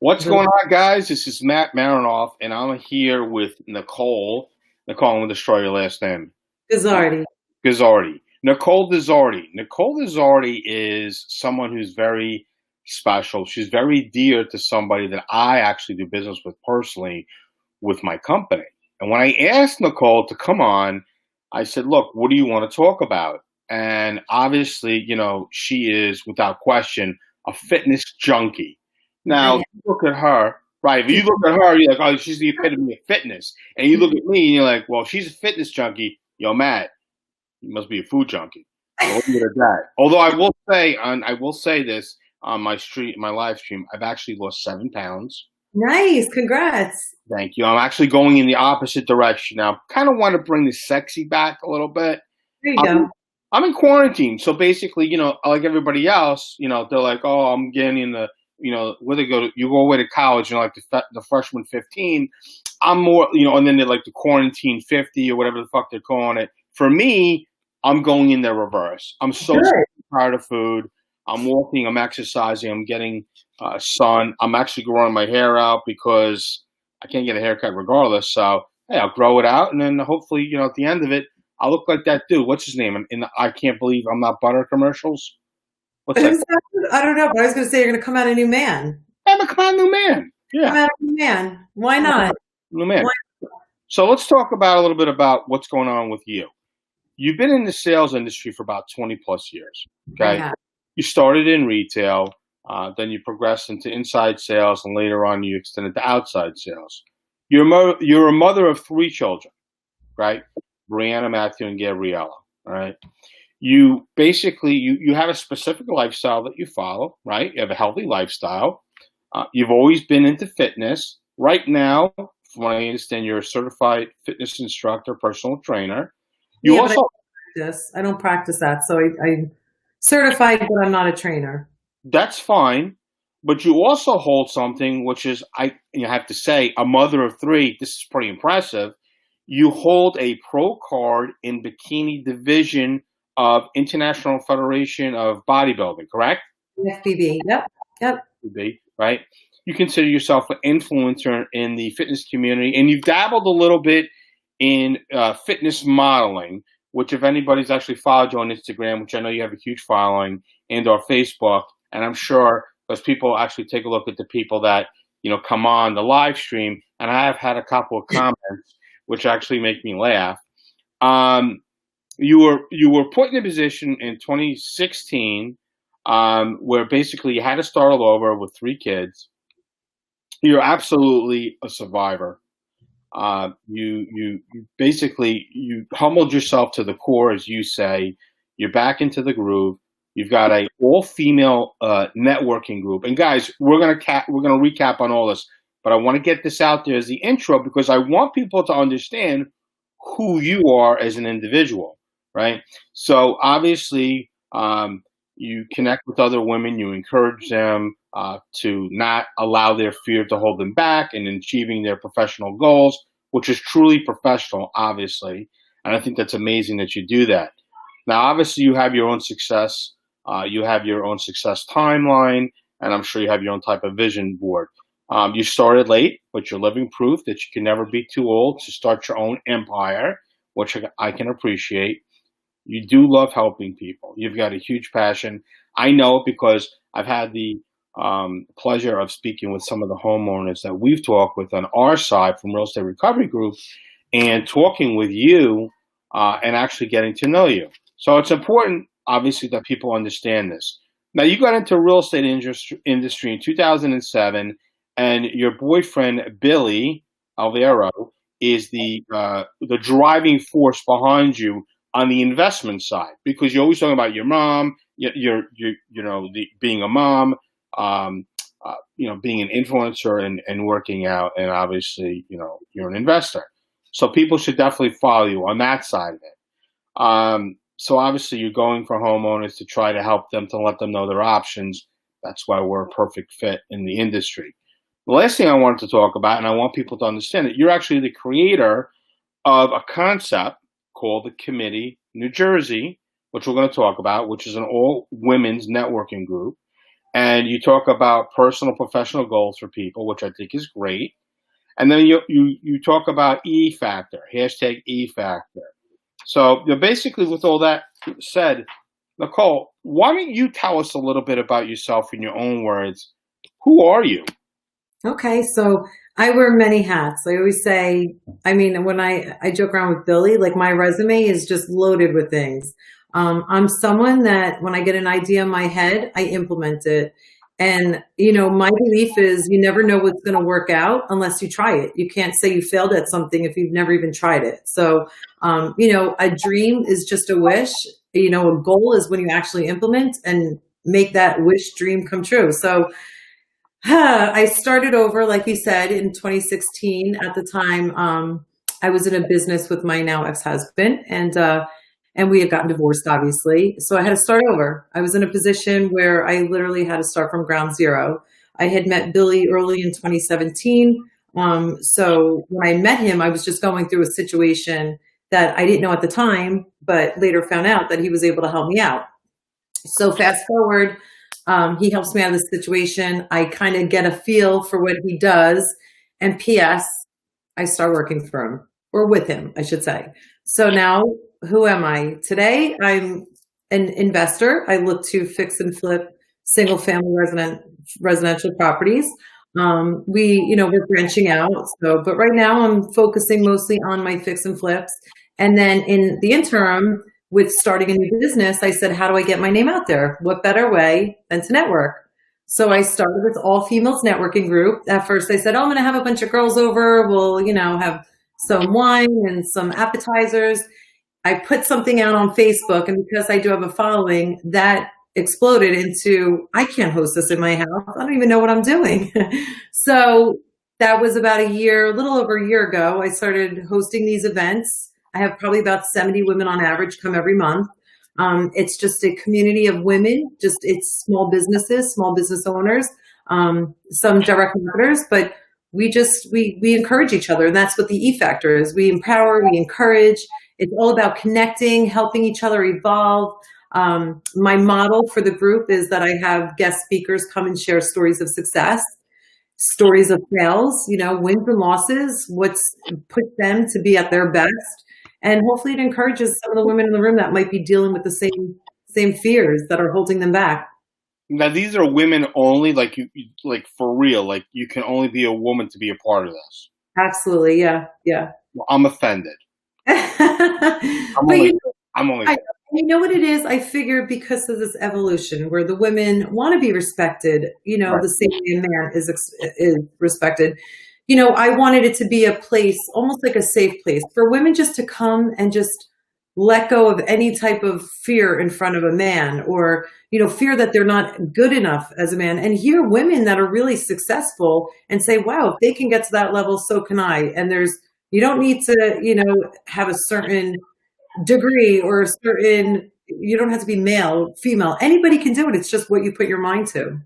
What's going on, guys? This is Matt Marinoff, and I'm here with Nicole. Nicole, I'm going to destroy your last name. Guzzardi. Guzzardi. Nicole Guzzardi. Nicole Guzzardi is someone who's very special. She's very dear to somebody that I actually do business with personally with my company. And when I asked Nicole to come on, I said, look, what do you want to talk about? And obviously, she is, without question, a fitness junkie. Now, I you look at her, right? If you look at her, you're like, oh, she's the epitome of fitness. And you look at me, and you're like, well, she's a fitness junkie. Yo, Matt, you must be a food junkie. So look at that. Although I will say this on my live stream, I've actually lost 7 pounds. Nice. Congrats. Thank you. I'm actually going in the opposite direction now. Kind of want to bring the sexy back a little bit. There you go. I'm in quarantine, so basically, like everybody else, they're like, oh, I'm getting in the, where they go to, you go away to college, like the freshman 15. I'm more, and then they're like the quarantine 50 or whatever the fuck they're calling it. For me, I'm going in the reverse. I'm so tired of food. I'm walking, I'm exercising, I'm getting sun. I'm actually growing my hair out because I can't get a haircut regardless. So, hey, I'll grow it out, and then hopefully, at the end of it, I'll look like that dude. What's his name? In the I Can't Believe I'm Not Butter commercials. What's that? I don't know, but I was going to say you're going to come out a new man. I'm a come out new man. Yeah. Come out a new man. Why not? New man. So let's talk about a little bit about what's going on with you. You've been in the sales industry for about 20 plus years. Okay. You started in retail, then you progressed into inside sales, and later on you extended to outside sales. You're a mother of 3 children, right? Brianna, Matthew, and Gabriella. All right. You basically you have a specific lifestyle that you follow, right? You have a healthy lifestyle. You've always been into fitness. Right now, from what I understand, you're a certified fitness instructor, personal trainer. You also I don't practice that, so I'm certified, but I'm not a trainer. That's fine, but you also hold something which is you have to say a mother of 3. This is pretty impressive. You hold a pro card in bikini division of International Federation of Bodybuilding, correct? FBB, yep. FBB, right? You consider yourself an influencer in the fitness community, and you've dabbled a little bit in fitness modeling, which if anybody's actually followed you on Instagram, which I know you have a huge following, and or Facebook, and I'm sure those people actually take a look at the people that, come on the live stream, and I have had a couple of comments which actually make me laugh. You were put in a position in 2016 where basically you had to start all over with 3 kids. You're absolutely a survivor. You basically humbled yourself to the core, as you say. You're back into the groove. You've got a all-female networking group. And guys, we're gonna recap on all this, but I want to get this out there as the intro because I want people to understand who you are as an individual, right? So obviously, you connect with other women, you encourage them to not allow their fear to hold them back in achieving their professional goals, which is truly professional, obviously. And I think that's amazing that you do that. Now, obviously, you have your own success. You have your own success timeline, and I'm sure you have your own type of vision board. You started late, but you're living proof that you can never be too old to start your own empire, which I can appreciate. You do love helping people. You've got a huge passion. I know because I've had the pleasure of speaking with some of the homeowners that we've talked with on our side from Real Estate Recovery Group and talking with you and actually getting to know you. So it's important, obviously, that people understand this. Now, you got into real estate industry in 2007, and your boyfriend, Billy Alvaro, is the driving force behind you on the investment side, because you're always talking about your mom, being a mom, being an influencer and working out, and obviously, you're an investor. So people should definitely follow you on that side of it. So obviously you're going for homeowners to try to help them, to let them know their options. That's why we're a perfect fit in the industry. The last thing I wanted to talk about, and I want people to understand that you're actually the creator of a concept called the Committee New Jersey, which we're going to talk about, which is an all women's networking group. and you talk about personal professional goals for people, which I think is great. And then you talk about E factor, hashtag E factor. So basically, with all that said, Nicole, why don't you tell us a little bit about yourself in your own words? Who are you? Okay, so I wear many hats. I always say, I mean, when I joke around with Billy, like my resume is just loaded with things. I'm someone that when I get an idea in my head, I implement it. And, my belief is you never know what's going to work out unless you try it. You can't say you failed at something if you've never even tried it. So, a dream is just a wish. A goal is when you actually implement and make that wish dream come true. So, I started over, like you said, in 2016. At the time, I was in a business with my now ex-husband, and we had gotten divorced, obviously. So I had to start over. I was in a position where I literally had to start from ground zero. I had met Billy early in 2017. So when I met him, I was just going through a situation that I didn't know at the time, but later found out that he was able to help me out. So fast forward, he helps me out of this situation. I kind of get a feel for what he does. And P.S., I start working for him, or with him, I should say. So now, who am I? Today, I'm an investor. I look to fix and flip single family residential properties. We're branching out. So, but right now I'm focusing mostly on my fix and flips. And then in the interim, with starting a new business, I said, how do I get my name out there? What better way than to network? So I started this all females networking group. At first I said, I'm going to have a bunch of girls over. We'll, have some wine and some appetizers. I put something out on Facebook, and because I do have a following, that exploded into, I can't host this in my house. I don't even know what I'm doing. So that was about a little over a year ago. I started hosting these events. I have probably about 70 women on average come every month. It's just a community of women, it's small businesses, small business owners, some direct marketers, but we encourage each other. And that's what the E factor is. We empower, we encourage. It's all about connecting, helping each other evolve. My model for the group is that I have guest speakers come and share stories of success, stories of fails, wins and losses, what's put them to be at their best. And hopefully it encourages some of the women in the room that might be dealing with the same fears that are holding them back. Now, these are women only, like like for real, like you can only be a woman to be a part of this. Absolutely. Yeah. Well, I'm offended. I'm only. You know what it is? I figure because of this evolution where the women want to be respected, right. The same way a man is respected. I wanted it to be a place, almost like a safe place for women just to come and just let go of any type of fear in front of a man or, fear that they're not good enough as a man, and hear women that are really successful and say, wow, if they can get to that level, so can I. And you don't need to, have a certain degree or you don't have to be male, female. Anybody can do it. It's just what you put your mind to.